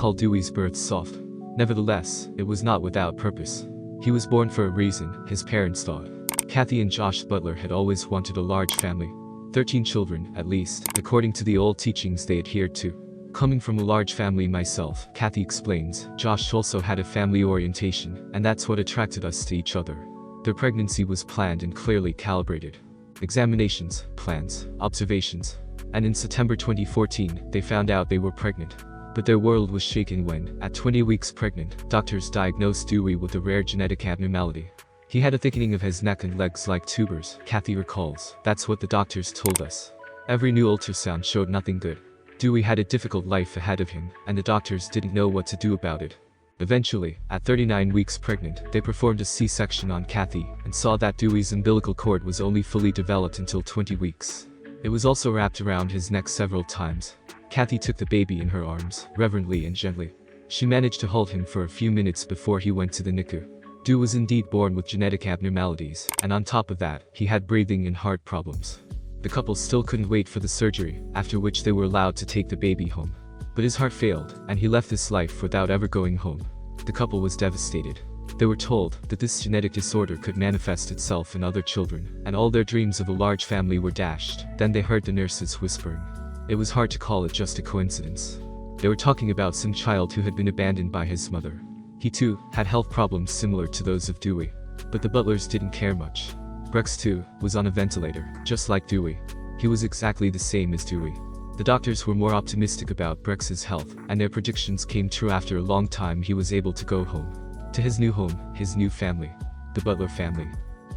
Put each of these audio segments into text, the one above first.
call Dewey's birth soft. Nevertheless, it was not without purpose. He was born for a reason, his parents thought. Kathy and Josh Butler had always wanted a large family. 13 children, at least, according to the old teachings they adhered to. Coming from a large family myself, Kathy explains, Josh also had a family orientation, and that's what attracted us to each other. Their pregnancy was planned and clearly calibrated. Examinations, plans, observations. And in September 2014, they found out they were pregnant. But their world was shaken when, at 20 weeks pregnant, doctors diagnosed Dewey with a rare genetic abnormality. He had a thickening of his neck and legs like tubers, Kathy recalls. That's what the doctors told us. Every new ultrasound showed nothing good. Dewey had a difficult life ahead of him, and the doctors didn't know what to do about it. Eventually, at 39 weeks pregnant, they performed a C-section on Kathy and saw that Dewey's umbilical cord was only fully developed until 20 weeks. It was also wrapped around his neck several times. Kathy took the baby in her arms, reverently and gently. She managed to hold him for a few minutes before he went to the NICU. Dew was indeed born with genetic abnormalities, and on top of that, he had breathing and heart problems. The couple still couldn't wait for the surgery, after which they were allowed to take the baby home. But his heart failed, and he left this life without ever going home. The couple was devastated. They were told that this genetic disorder could manifest itself in other children, and all their dreams of a large family were dashed. Then they heard the nurses whispering. It was hard to call it just a coincidence. They were talking about some child who had been abandoned by his mother. He too had health problems similar to those of Dewey. But the Butlers didn't care much. Brex too was on a ventilator, just like Dewey. He was exactly the same as Dewey. The doctors were more optimistic about Brex's health, and their predictions came true. After a long time he was able to go home. To his new home, his new family. The Butler family.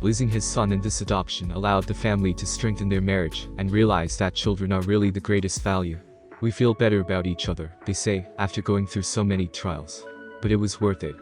Losing his son in this adoption allowed the family to strengthen their marriage and realize that children are really the greatest value. We feel better about each other, they say, after going through so many trials. But it was worth it.